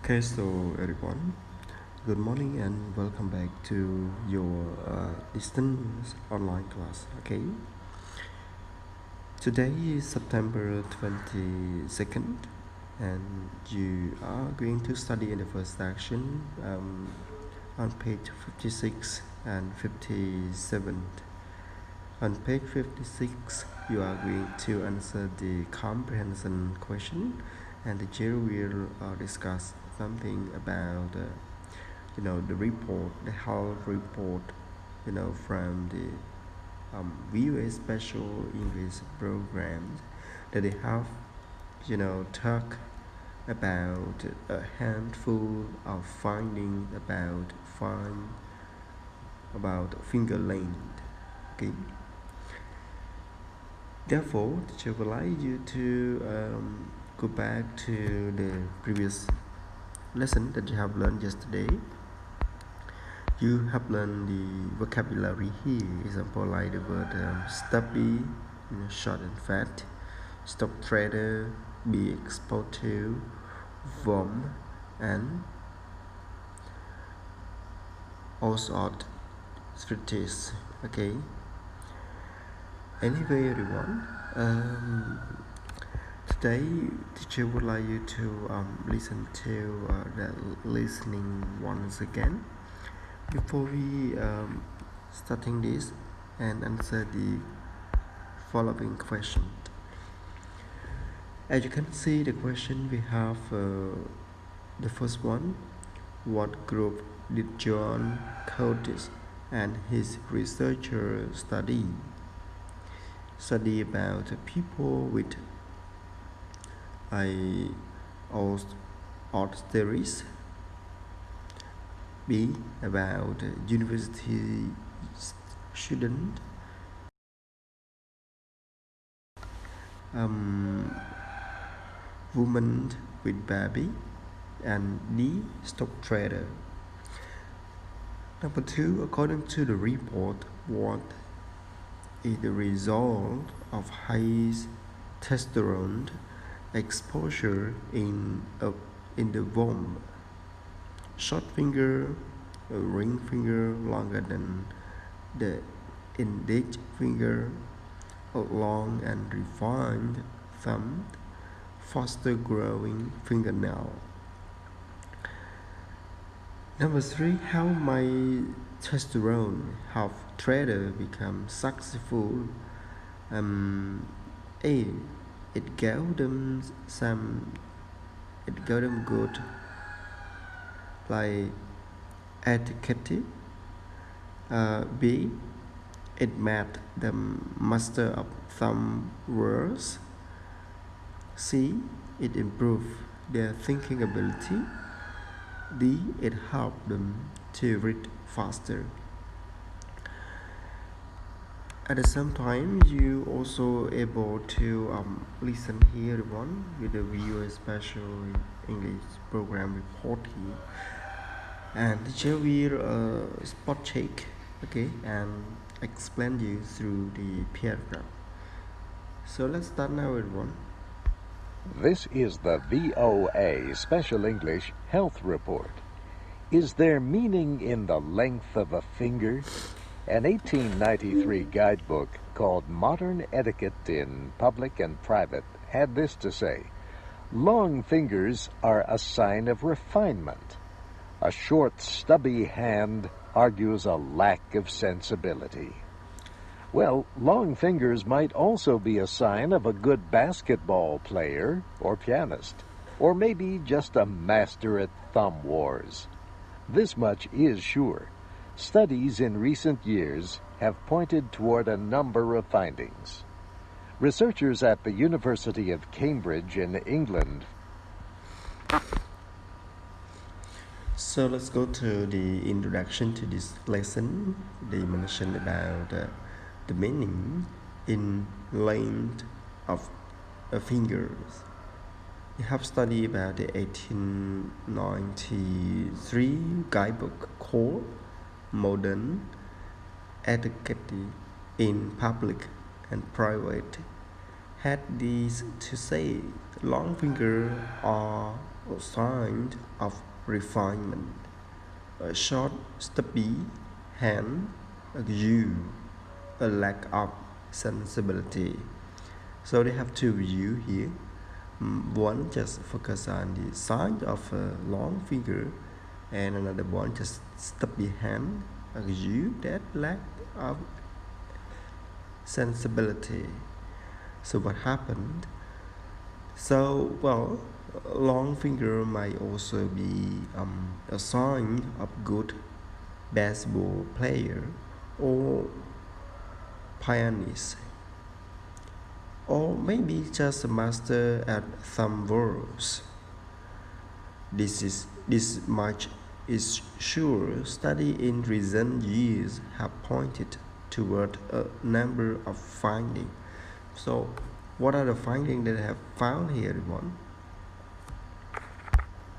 Okay, so everyone, good morning and welcome back to your distance online class. Okay, today is September 22nd, and you are going to study in the first section on page 56 and 57. On page 56, you are going to answer the comprehension question, and the teacher will discuss something about the report, the health report, from the VOA special English programs that they have, talk about a handful of findings about finger length. Okay. Therefore, the teacher would like you to go back to the previous lesson that you have learned yesterday. You have learned the vocabulary here, example like the word stubby, short and fat, stock trader, be exposed to, worm, and all sort treaties. Okay. Anyway, everyone, today teacher would like you to listen to the listening once again before we starting this and answer the following question. As you can see the question, we have the first one: what group did John Curtis and his researcher study about people with osteoarthritis. B, about university student. Woman with baby. And D, stock trader. Number 2, according to the report, what is the result of high testosterone exposure in the womb? Short finger, a ring finger longer than the index finger, a long and refined thumb, faster growing fingernail. Number 3, how might testosterone help trader become successful? A, it gave them good like etiquette. B, it made them master of some words. C, it improved their thinking ability. D, it helped them to read faster. At the same time, you also able to listen here one with the VOA special English program report here, and the teacher will spot check, okay, and explain you through the paragraph. So let's start now, everyone. This is the VOA Special English Health Report. Is there meaning in the length of a finger? An 1893 guidebook called Modern Etiquette in Public and Private had this to say: long fingers are a sign of refinement. A short, stubby hand argues a lack of sensibility. Well, long fingers might also be a sign of a good basketball player or pianist, or maybe just a master at thumb wars. This much is sure. Studies in recent years have pointed toward a number of findings. Researchers at the University of Cambridge in England. So let's go to the introduction to this lesson. They mentioned about the meaning in length of fingers. We have studied about the 1893 guidebook called Modern Etiquette in Public and Private. Had this to say: long fingers are a sign of refinement. A short, stubby hand, a view, a lack of sensibility. So they have two views here. One just focus on the size of a long finger, and another one just stubby hand, a view that lack of sensibility. So what happened? So well, a long finger might also be a sign of good baseball player or pianist, or maybe just a master at some words. This much is sure. Study in recent years have pointed toward a number of findings. So, what are the findings that I have found here, everyone?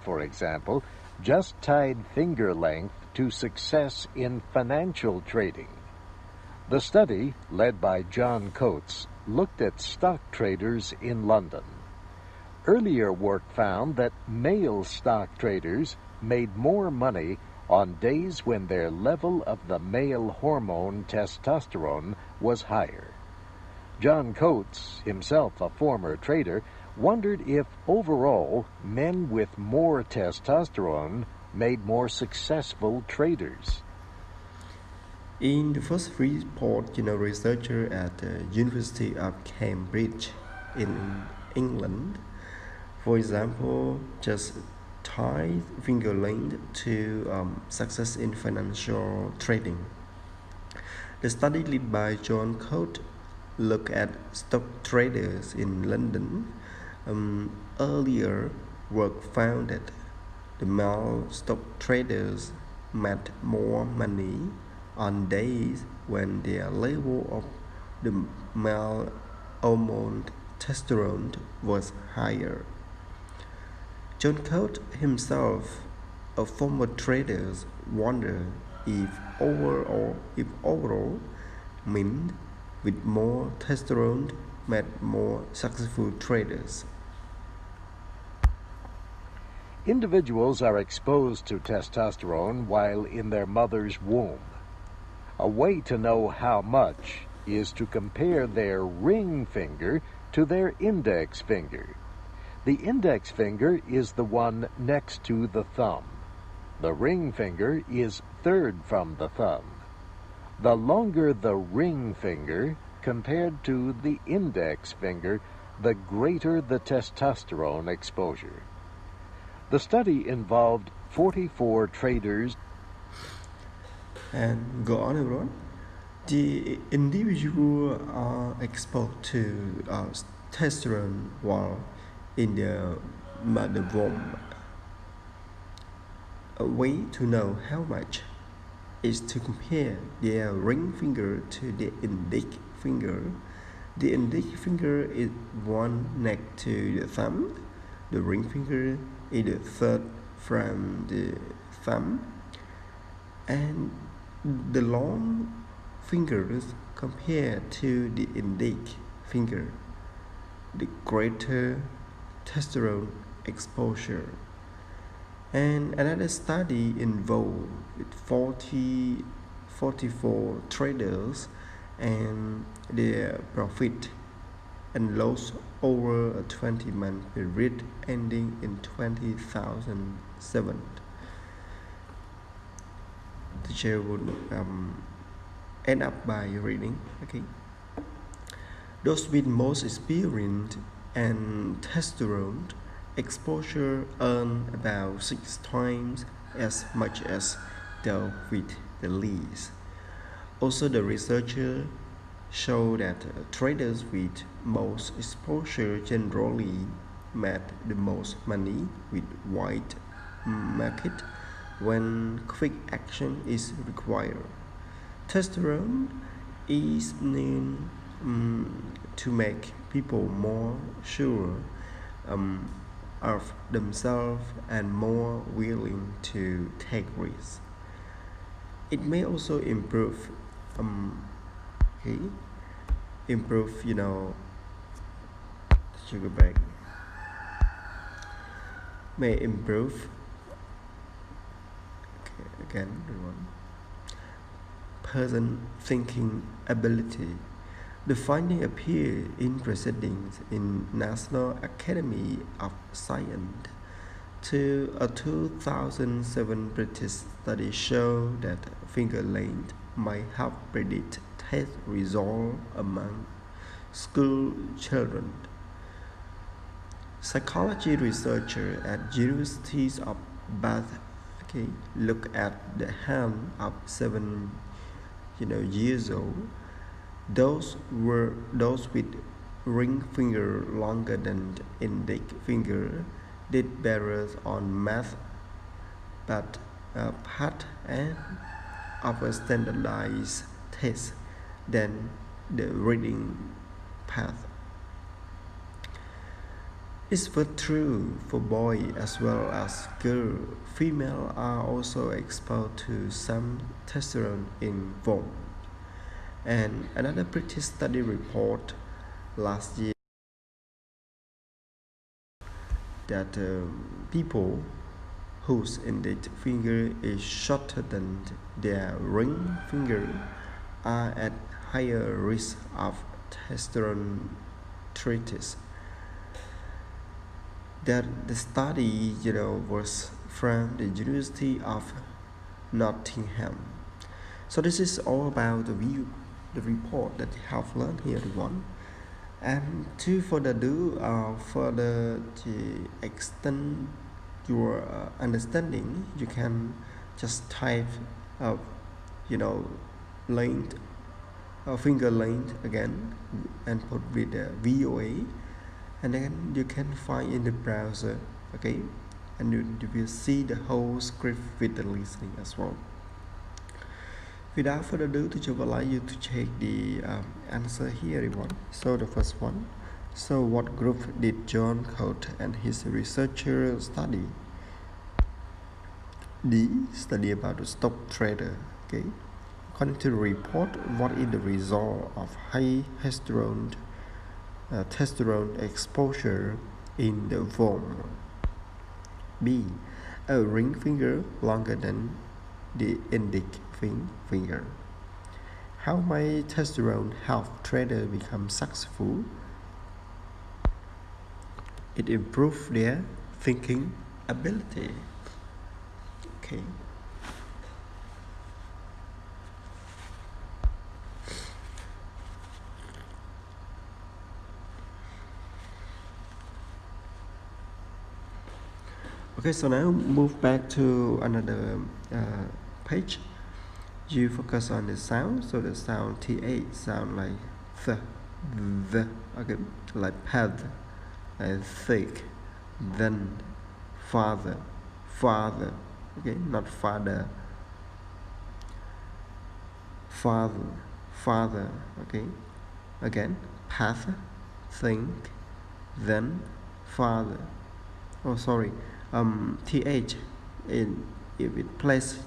For example, just tied finger length to success in financial trading. The study, led by John Coates, looked at stock traders in London. Earlier work found that male stock traders made more money on days when their level of the male hormone testosterone was higher. John Coates, himself a former trader, wondered if overall men with more testosterone made more successful traders. In the first report, researcher at the University of Cambridge in England, for example, just tied finger length to success in financial trading. The study led by John Coates looked at stock traders in London. Earlier work found that the male stock traders made more money on days when their level of the male hormone testosterone was higher. John Coates himself, a former trader, wondered if overall men with more testosterone made more successful traders. Individuals are exposed to testosterone while in their mother's womb. A way to know how much is to compare their ring finger to their index finger. The index finger is the one next to the thumb. The ring finger is third from the thumb. The longer the ring finger compared to the index finger, the greater the testosterone exposure. The study involved 44 traders. And go on, everyone. The individual are exposed to testosterone while in the mother womb. A way to know how much is to compare their ring finger to the index finger. The index finger is one next to the thumb. The ring finger is the third from the thumb. And the long fingers compared to the index finger, the greater testosterone exposure. And another study involved 44 traders and their profit and loss over a 20-month period ending in 2007. The teacher would end up by reading. Okay. Those with most experience and testosterone exposure earn about 6 times as much as those with the least. Also, the researcher showed that traders with most exposure generally made the most money with wide market when quick action is required. Testosterone is known to make people more sure of themselves and more willing to take risks. It may also improve sugar bag. may improve. Okay, again, everyone. Person thinking ability. The finding appeared in proceedings in National Academy of Science. A 2007 British study showed that finger length might help predict test results among school children. Psychology researchers at Universities of Bath look at the hand of 7 years old. Those with ring finger longer than index finger did better on math, but part of a standardized test than the reading path. It's true for boys as well as girls. Females are also exposed to some testosterone in womb. And another British study report last year that people whose index finger is shorter than their ring finger are at higher risk of testosterone arthritis. That the study was from the University of Nottingham. So this is all about the report that you have learned here, everyone. And to further do, further to extend your understanding, you can just type, length, finger length again, and put with VOA, and then you can find in the browser, okay, and you will see the whole script with the listening as well. Without further ado, teacher would like you to check the answer here, everyone. So the first one. So what group did John Cote and his researcher study? D. Study about the stock trader. Okay. According to the report, what is the result of high testosterone exposure in the womb? B. A ring finger longer than the index finger. How may testosterone help traders become successful? It improves their thinking ability. Okay. Okay, so now move back to another page. You focus on the sound, so the sound th sound like the, okay, like path, like thick, then father, okay, not father, okay, again, path, think, then father. Oh, sorry, th if it plays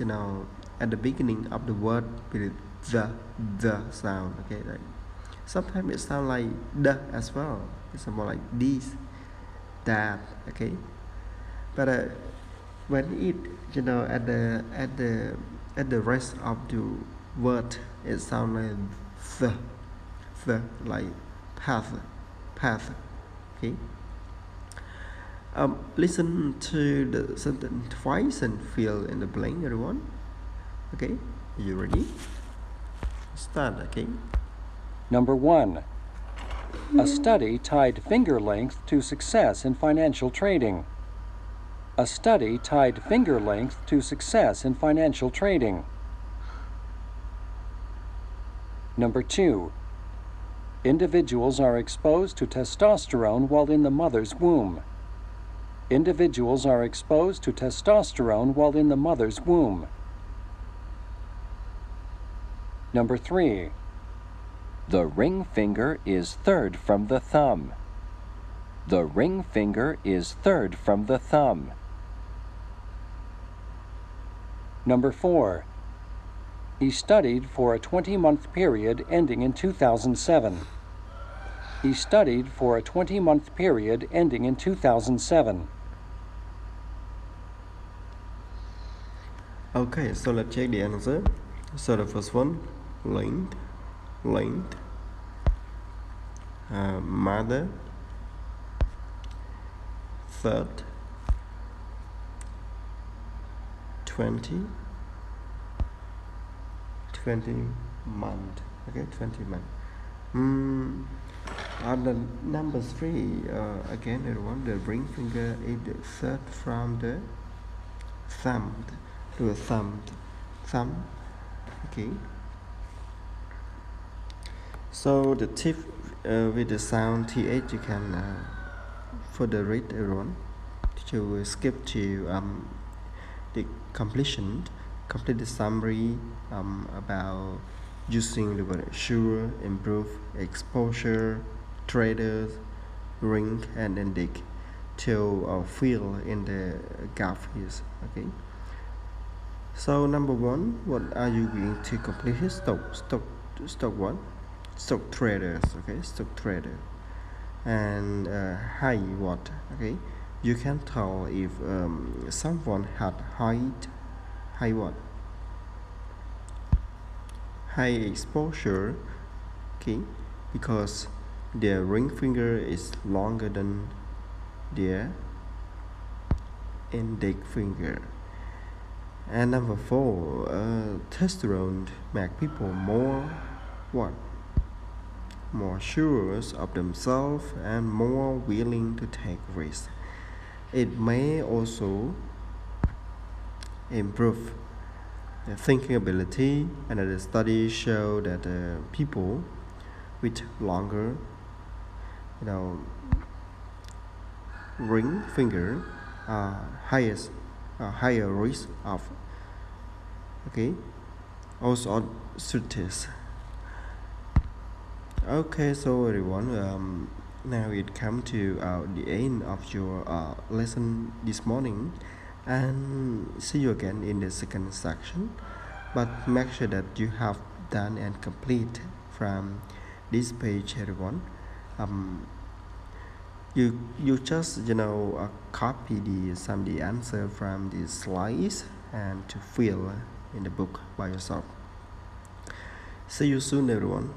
at the beginning of the word with the sound, okay, like sometimes it sounds like the as well. It's more like this, that, okay, but when it at the rest of the word, it sounds like the like path, okay. Listen to the sentence twice and fill in the blank, everyone. Okay, are you ready? Start, okay. Number 1. A study tied finger length to success in financial trading. A study tied finger length to success in financial trading. Number 2. Individuals are exposed to testosterone while in the mother's womb. Individuals are exposed to testosterone while in the mother's womb. Number 3. The ring finger is third from the thumb. The ring finger is third from the thumb. Number 4. He studied for a 20-month period ending in 2007. He studied for a 20-month period ending in 2007. Okay, so let's check the answer. So the first one, length, mother, third, 20 month. Okay, 20 month. On the number 3, again everyone, the ring finger is the third from the thumb to a thumb. Okay, so the tip with the sound th, you can further read everyone to skip to the complete the summary about using the word sure, improve, exposure, traders, ring, and index to fill in the gap here. Okay, so number 1, what are you going to complete here? Stock what? Stock traders. Okay, stock trader. And high what? Okay, you can tell if someone had high what? High exposure. Okay, because their ring finger is longer than their index finger. And number 4, testosterone make people more what? More sure of themselves and more willing to take risks. It may also improve the thinking ability. Another study show that people with longer, ring finger are higher risk of arthritis. Okay, so everyone, now it come to the end of your lesson this morning, and see you again in the second section. But make sure that you have done and complete from this page, everyone. You just copy the answer from the slides and to fill in the book by yourself. See you soon, everyone.